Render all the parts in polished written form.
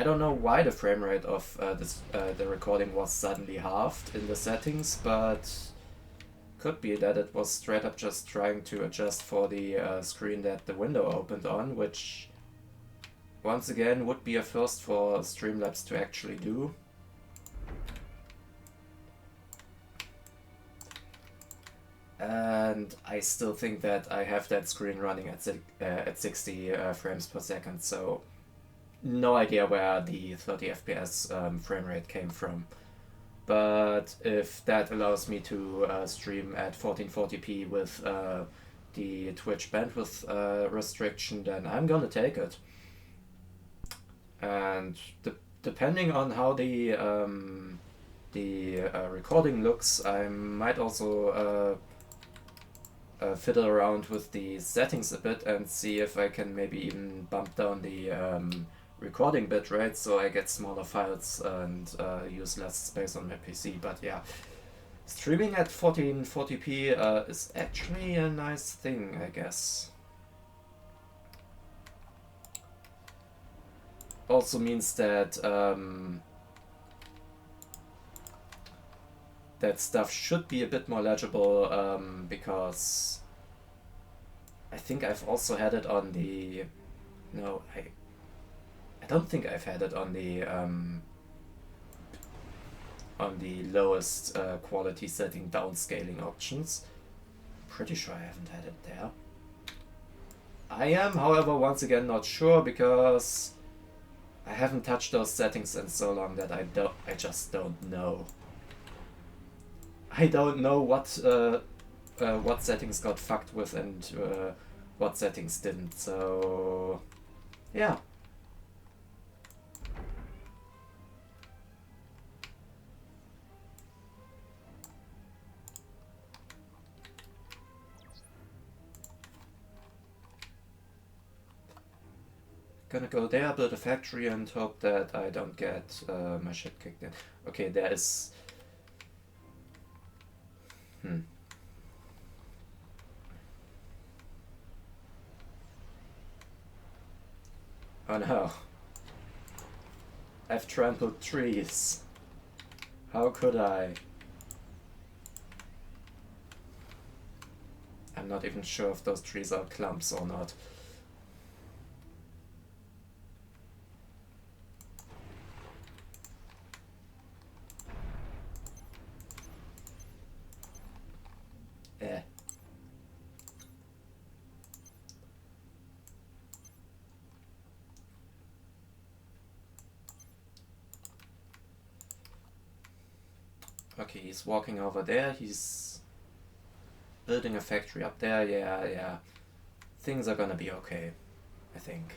I don't know why the frame rate of the recording was suddenly halved in the settings, but could be that it was straight up just trying to adjust for the screen that the window opened on, which once again would be a first for Streamlabs to actually do. And I still think that I have that screen running at 60 frames per second, so no idea where the 30 FPS frame rate came from. But if that allows me to stream at 1440p with the Twitch bandwidth restriction, then I'm gonna take it. And depending on how the recording looks, I might also fiddle around with the settings a bit and see if I can maybe even bump down the recording bitrate so I get smaller files and use less space on my PC. But yeah, streaming at 1440p is actually a nice thing, I guess. Also means that that stuff should be a bit more legible because I think I've also had it on the... No, I don't think I've had it on the lowest quality setting downscaling options. Pretty sure I haven't had it there. I am, however, once again not sure because I haven't touched those settings in so long that I just don't know. I don't know what settings got fucked with and what settings didn't, so yeah. Gonna go there, build a factory, and hope that I don't get my shit kicked in. Okay, there is... Oh no. I've trampled trees. How could I? I'm not even sure if those trees are clumps or not. Okay, he's walking over there, he's building a factory up there, yeah. Things are gonna be okay, I think.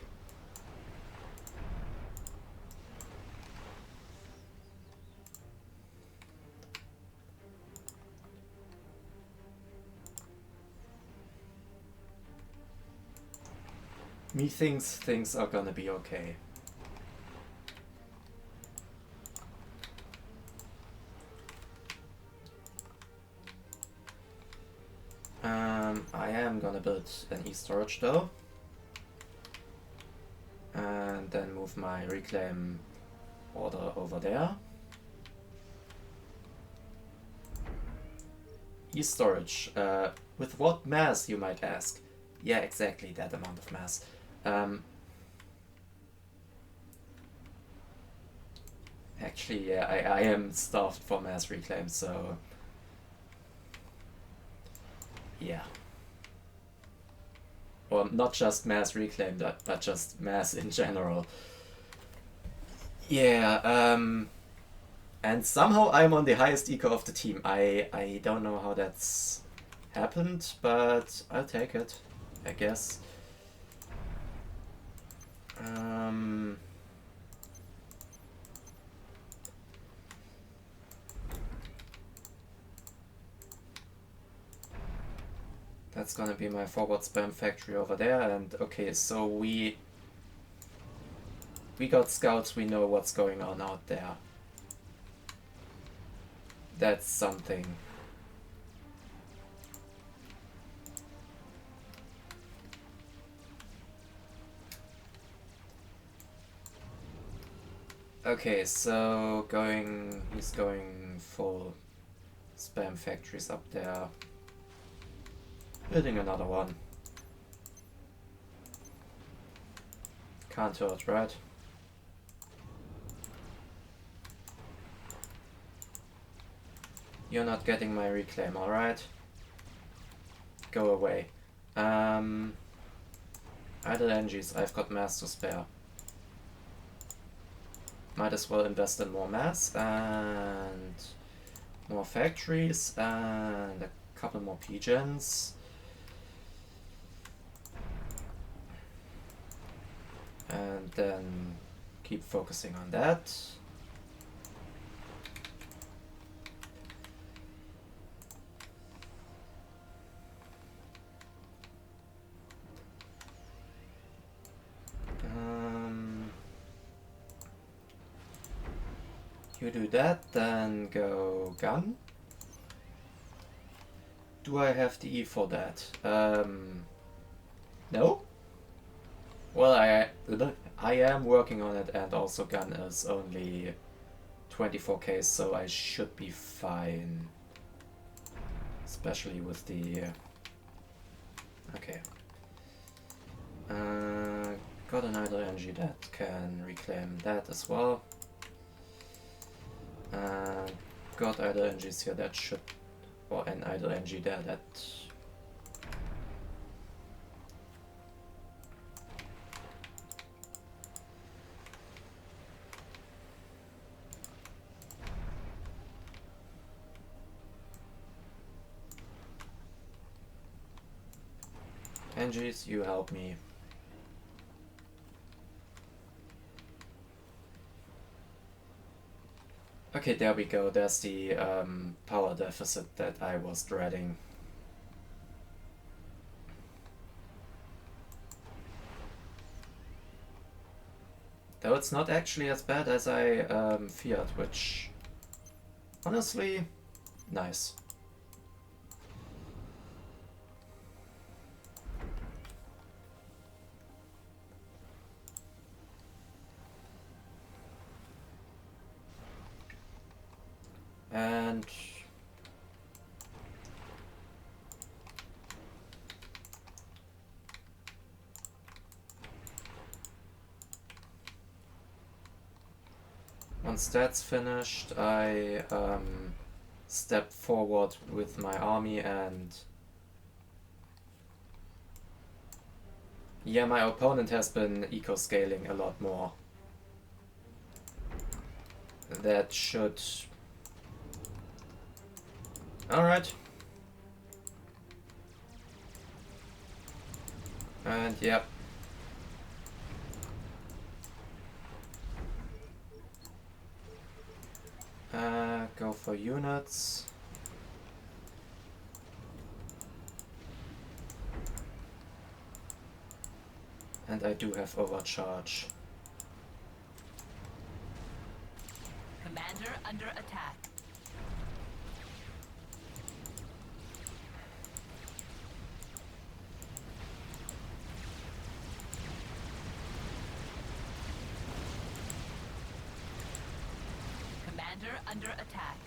Methinks things are gonna be okay. I am gonna build an e-storage though. And then move my reclaim order over there. E-storage. With what mass, you might ask? Yeah, exactly that amount of mass. Actually, yeah, I am starved for mass reclaim, so... yeah. Or not just mass reclaim, but just mass in general. Yeah, and somehow I'm on the highest eco of the team. I don't know how that's happened, but I'll take it, I guess. That's gonna be my forward spam factory over there, and okay, so we got scouts, we know what's going on out there. That's something. Okay, so he's going full spam factories up there. Building another one. Can't hurt, right? You're not getting my reclaim, alright? Go away. Idle energies, I've got mass to spare. Might as well invest in more mass and more factories and a couple more PGens. And then keep focusing on that. You do that, then go gun. Do I have the E for that? No? Well, I am working on it, and also gun is only 24k, so I should be fine. Especially with the... okay. Got an idle energy that can reclaim that as well. Got idle energies here that should... or an idle energy there that... energies, you help me. Okay, there we go. There's the power deficit that I was dreading. Though it's not actually as bad as I feared, which, honestly, nice. And once that's finished, I step forward with my army, and yeah, my opponent has been eco-scaling a lot more. That should... alright. And yep. Go for units. And I do have overcharge. Commander under attack. Commander under attack.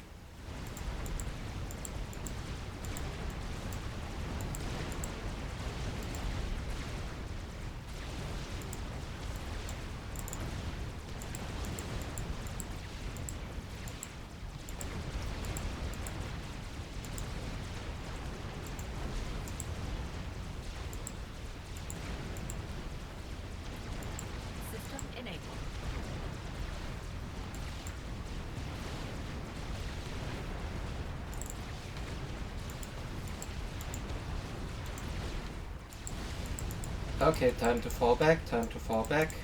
System enabled. Okay, time to fall back, time to fall back.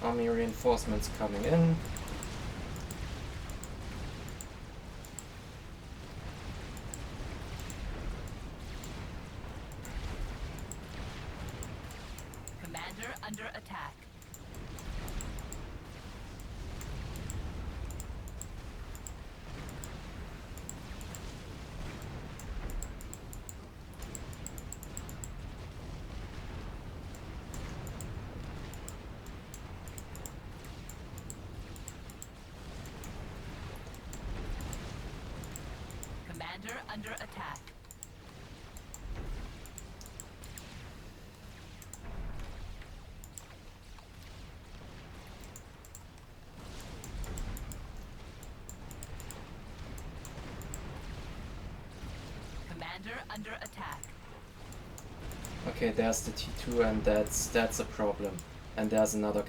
Army reinforcements coming in. Commander under attack. Commander under attack. Commander under attack. Okay, there's the T2, and that's a problem. And there's another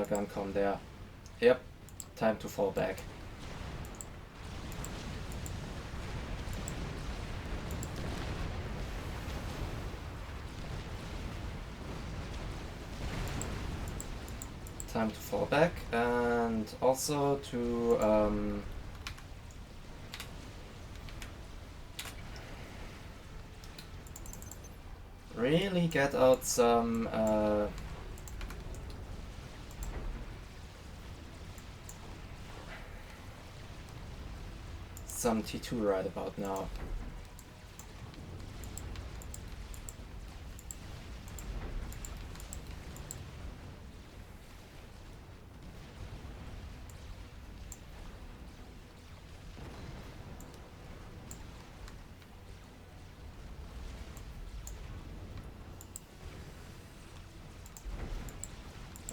gun com there. Yep, time to fall back. Time to fall back, and also to really get out some T2 right about now.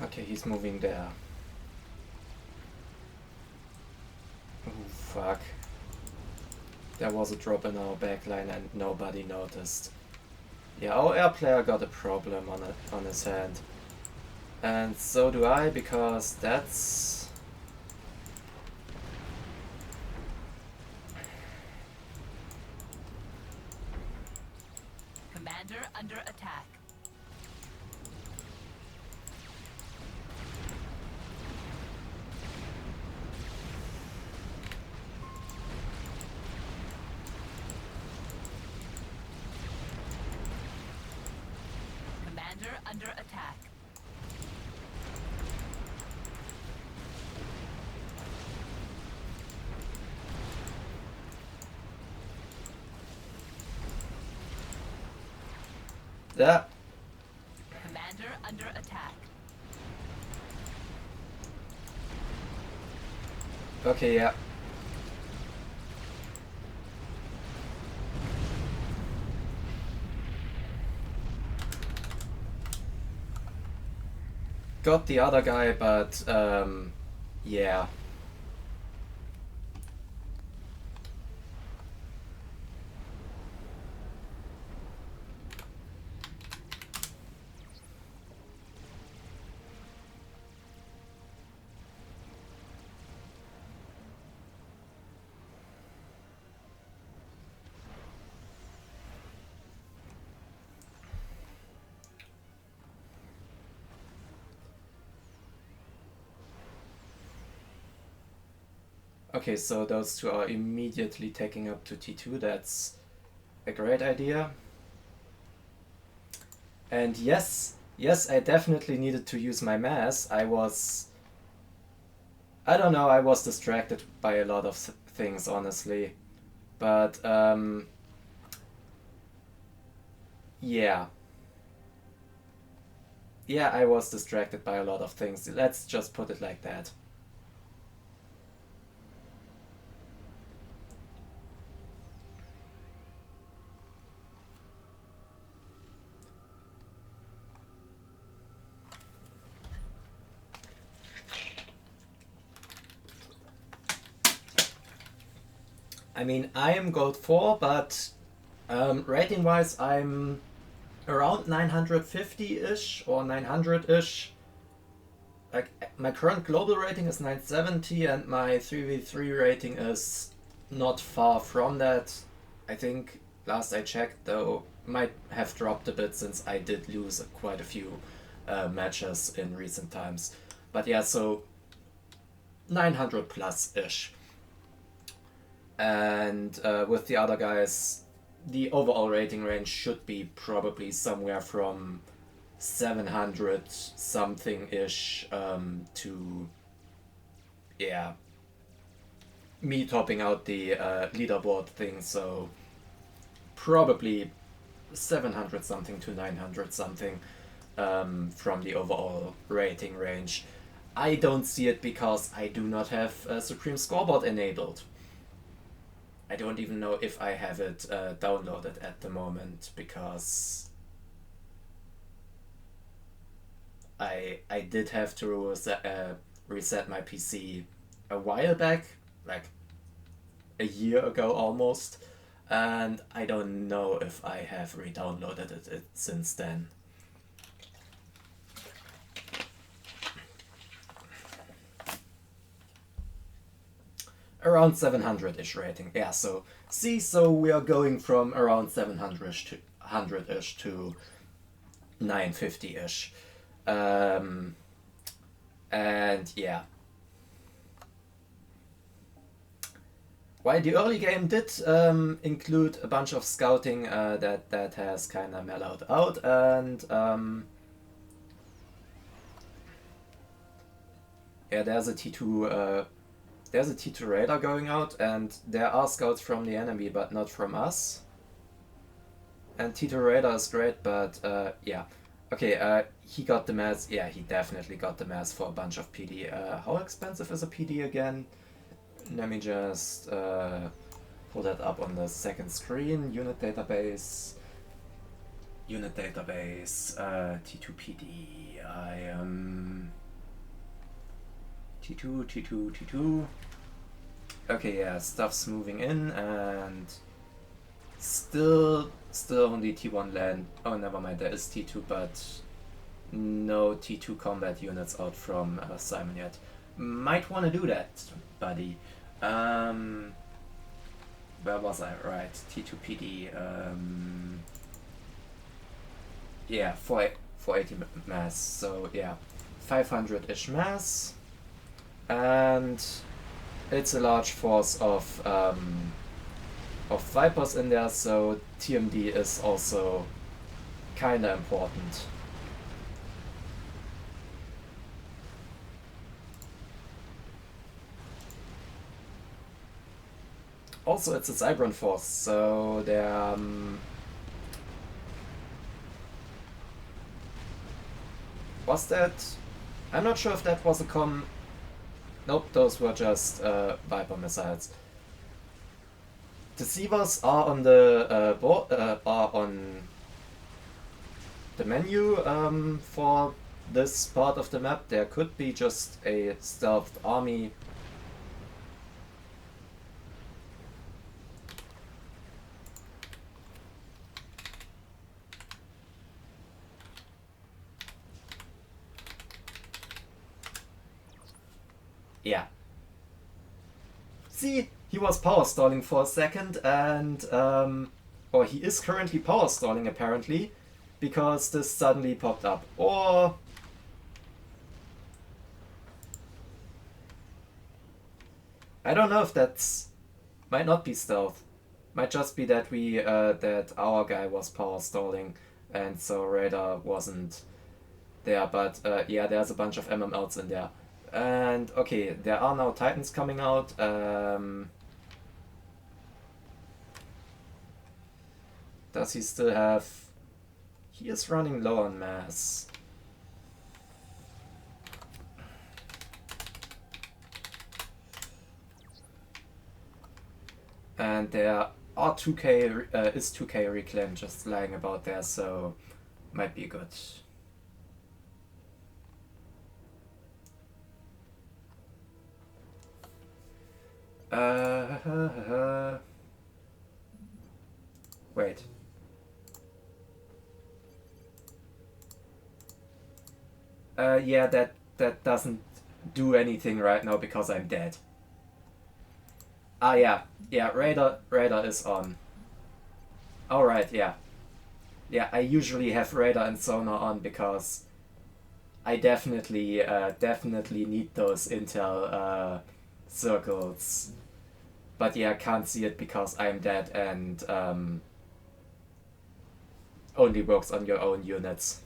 Okay, he's moving there. Oh fuck. There was a drop in our backline and nobody noticed. Yeah, our air player got a problem on his hand. And so do I, because that's... Commander under attack. Commander under attack. Yeah. Commander under attack. Okay, yeah. Got the other guy, but yeah. Okay, so those two are immediately taking up to T2. That's a great idea. And yes, I definitely needed to use my mass. I don't know, I was distracted by a lot of things, honestly. But, yeah. Yeah, I was distracted by a lot of things. Let's just put it like that. I mean, I am gold 4, but rating wise, I'm around 950-ish or 900-ish. Like, my current global rating is 970, and my 3v3 rating is not far from that. I think last I checked, though, might have dropped a bit since I did lose quite a few matches in recent times. But yeah, so 900 plus-ish. And with the other guys, the overall rating range should be probably somewhere from 700 something ish to, yeah, me topping out the leaderboard thing, so probably 700 something to 900 something from the overall rating range. I don't see it because I do not have a Supreme Scoreboard enabled. I don't even know if I have it downloaded at the moment, because I did have to reset my PC a while back, like a year ago almost, and I don't know if I have re-downloaded it since then. Around 700-ish rating. Yeah, so see, so we are going from around 700-ish to 100-ish to 950-ish. And yeah. While the early game did include a bunch of scouting, that has kind of mellowed out, and yeah, there's a T2 radar going out, and there are scouts from the enemy, but not from us. And T2 radar is great, but yeah. Okay, he got the mass. Yeah, he definitely got the mass for a bunch of PD. How expensive is a PD again? Let me just pull that up on the second screen. Unit database, T2PD. I am T2. Okay, yeah, stuff's moving in, and still only T1 land. Oh, never mind, there is T2, but no T2 combat units out from Simon yet. Might want to do that, buddy. Where was I? Right, T2PD. Yeah, 480 mass. So yeah, 500-ish mass, and it's a large force of Vipers in there. So TMD is also kinda important. Also, it's a Cybran force, so they're was that? I'm not sure if that was a Nope, those were just Viper missiles. Deceivers are on the board, are on the menu for this part of the map. There could be just a stealthed army. Yeah. See, he was power stalling for a second, and or he is currently power stalling apparently, because this suddenly popped up. Or I don't know if that's might not be stealth. Might just be that that our guy was power stalling, and so radar wasn't there. But yeah, there's a bunch of MMLs in there. And okay, there are now Titans coming out. Does he still have... He is running low on mass. And there are 2k, is 2k reclaim just lying about there, so might be good. Wait. Yeah, that doesn't do anything right now because I'm dead. Ah, yeah. Yeah, radar is on. Alright, yeah. Yeah, I usually have radar and sonar on because I definitely need those intel circles. But yeah, I can't see it because I'm dead, and only works on your own units.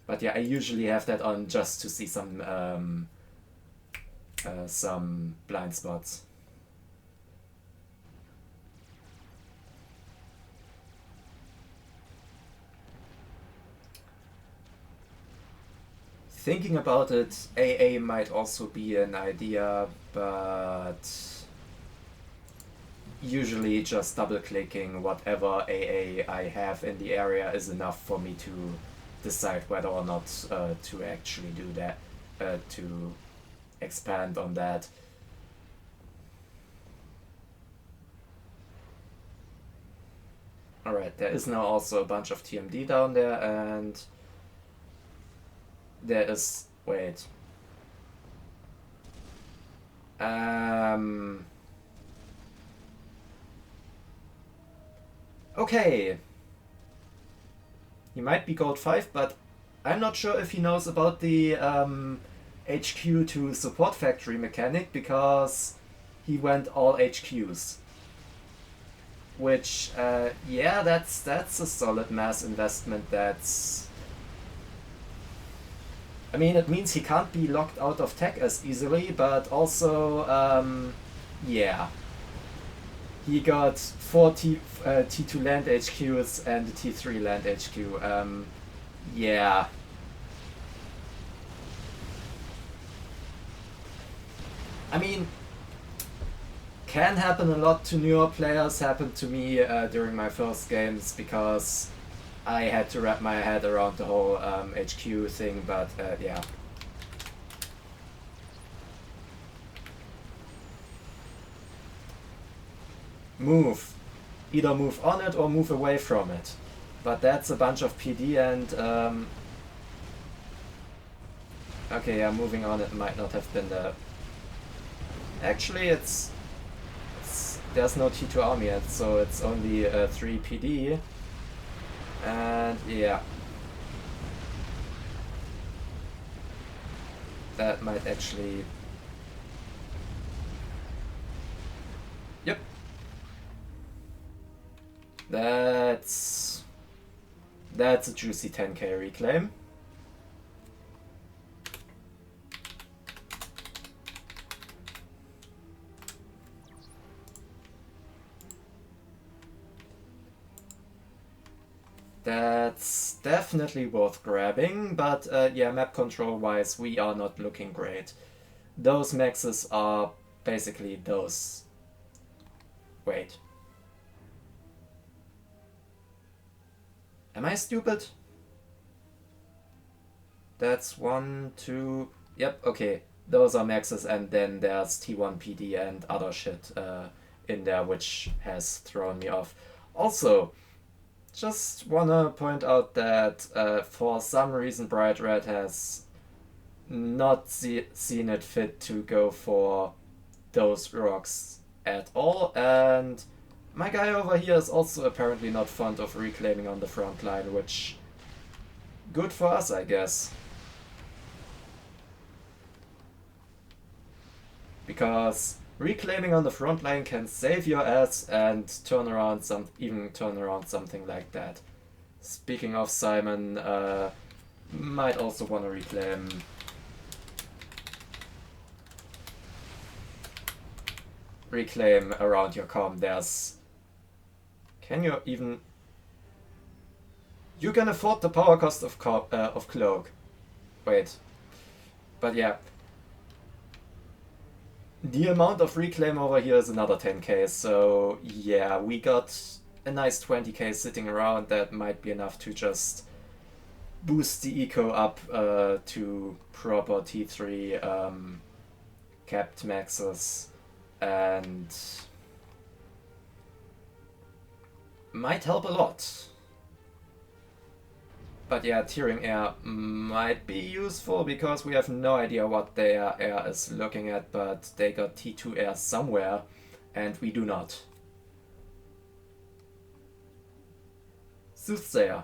But yeah, I usually have that on just to see some blind spots. thinking about it, AA might also be an idea, but usually just double-clicking whatever AA I have in the area is enough for me to decide whether or not to actually do that, to expand on that. Alright, there is now also a bunch of TMD down there, and there is... wait. Okay. He might be gold 5, but I'm not sure if he knows about the HQ to support factory mechanic, because he went all HQs. Which, yeah, that's a solid mass investment. That's... I mean, it means he can't be locked out of tech as easily, but also, yeah. He got 4 T2 land HQs and a T3 land HQ. Yeah. I mean, can happen a lot to newer players, happened to me during my first games, because I had to wrap my head around the whole HQ thing, but yeah. Move. Either move on it or move away from it. But that's a bunch of PD, and okay, yeah, moving on it might not have been the... Actually, it's there's no T2 army yet, so it's only 3 PD. And yeah. That might actually... Yep. That's a juicy 10k reclaim. That's definitely worth grabbing, but yeah, map control wise, we are not looking great. Those maxes are basically those... Wait. Am I stupid? That's 1, 2... Yep, okay. Those are maxes, and then there's T1 PD and other shit in there, which has thrown me off. Also, just wanna point out that for some reason Bright Red has not seen it fit to go for those rocks at all, and my guy over here is also apparently not fond of reclaiming on the front line, which... good for us, I guess. Because reclaiming on the front line can save your ass and turn around something like that. Speaking of Simon, might also want to reclaim around your com. There's... Can you even... You can afford the power cost of Cloak. Wait. But yeah. The amount of reclaim over here is another 10k, so yeah, we got a nice 20k sitting around that might be enough to just boost the eco up to proper T3 capped maxes, and might help a lot. But yeah, tearing air might be useful, because we have no idea what their air is looking at, but they got T2 air somewhere, and we do not. Soothsayer.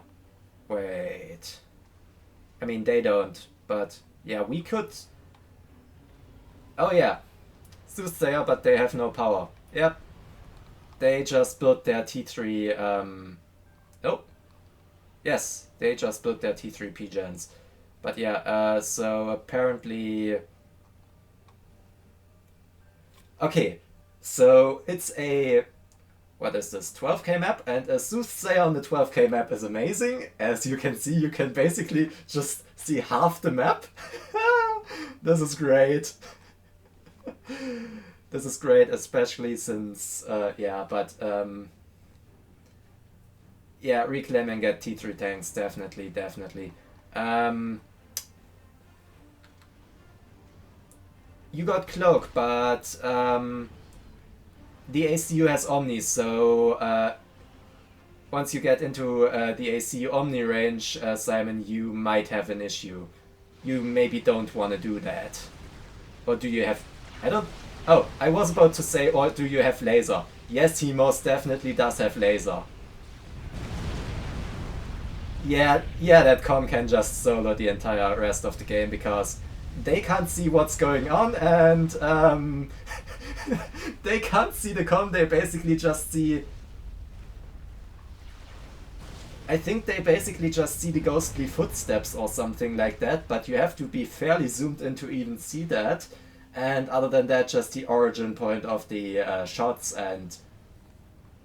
Wait. I mean, they don't, but yeah, we could... Oh yeah. Soothsayer, but they have no power. Yep. They just built their T3... Oh. Yes, they just built their T3 P-gens. But yeah, so apparently... Okay, so it's a what is this, 12k map, and a Soothsayer on the 12k map is amazing. As you can see, you can basically just see half the map. This is great. This is great, especially since, yeah, reclaim and get T3 tanks, definitely. You got Cloak, but the ACU has Omni, so once you get into the ACU Omni range, Simon, you might have an issue. You maybe don't want to do that. Or do you have... Oh, I was about to say, or do you have laser? Yes, he most definitely does have laser. Yeah, that com can just solo the entire rest of the game because they can't see what's going on, and they can't see the com, they basically just see... I think they basically just see the ghostly footsteps or something like that, but you have to be fairly zoomed in to even see that. And other than that, just the origin point of the shots and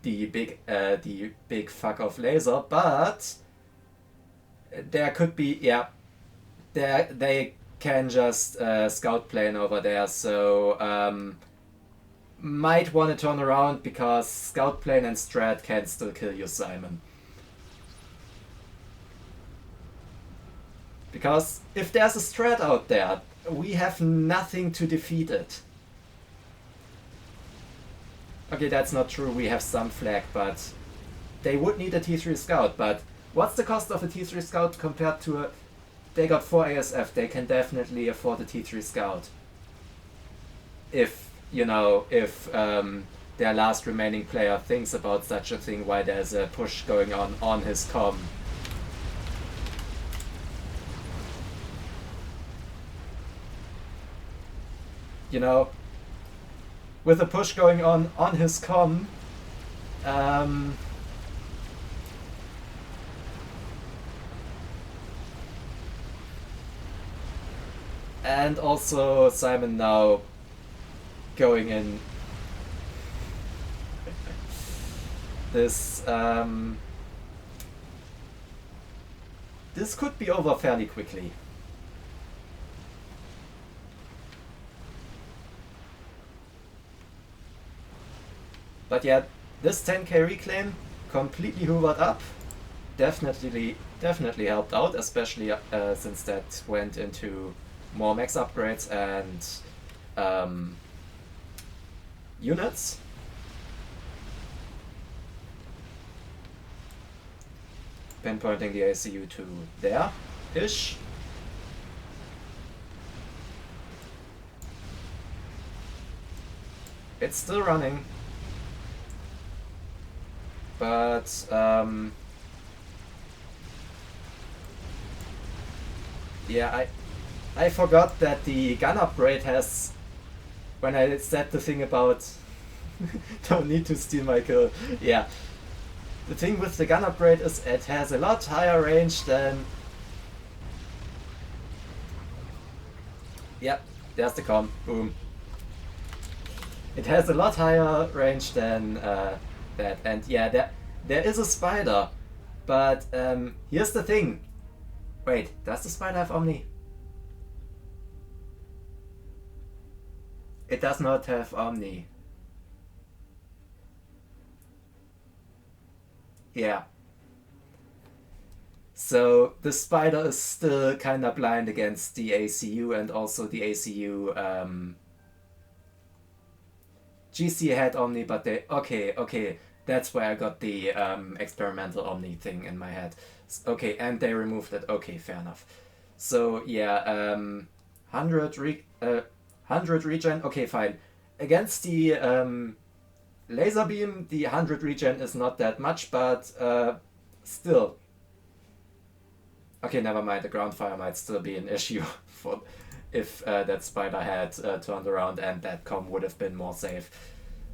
the big fuck off laser. But there could be, yeah, they can just scout plane over there, so might want to turn around because scout plane and strat can still kill you, Simon. Because if there's a strat out there, we have nothing to defeat it. Okay, that's not true, we have some flag, but they would need a T3 scout, but what's the cost of a T3 scout compared to a... They got 4 ASF, they can definitely afford a T3 scout. If, you know, if their last remaining player thinks about such a thing while there's a push going on his comm. You know, with a push going on his comm, and also Simon now going in this this could be over fairly quickly. But yeah, this 10k reclaim completely hoovered up. Definitely helped out, especially since that went into more max upgrades and units. Pinpointing the ACU to there-ish. It's still running. But yeah, I forgot that the gun upgrade has, when I said the thing about don't need to steal my kill, yeah, the thing with the gun upgrade is it has a lot higher range than... Yep, there's the comm, boom. It has a lot higher range than that, and yeah, there is a spider, but here's the thing. Wait, does the spider have Omni? It does not have Omni. Yeah. So the spider is still kinda blind against the ACU, and also the ACU GC had Omni, but they... Okay, that's where I got the experimental Omni thing in my head. Okay, and they removed it. Okay, fair enough. So yeah, 100 regen. Okay, fine. Against the laser beam, the 100 regen is not that much, but still. Okay, never mind. The ground fire might still be an issue for if that spider had turned around and that comm would have been more safe.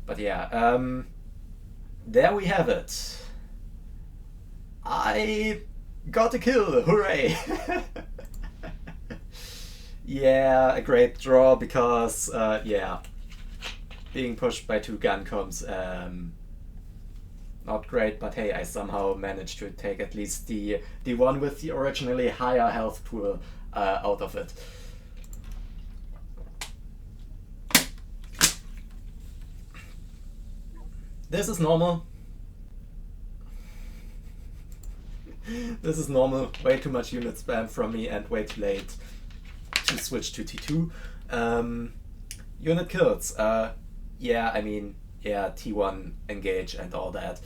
But yeah, there we have it. I got a kill, hooray! Yeah, a great draw because, yeah, being pushed by two gun comms, Not great, but hey, I somehow managed to take at least the one with the originally higher health pool out of it. This is normal. This is normal. Way too much unit spam from me and way too late to switch to T2. Unit kills. Yeah, I mean, yeah, T1 engage and all that.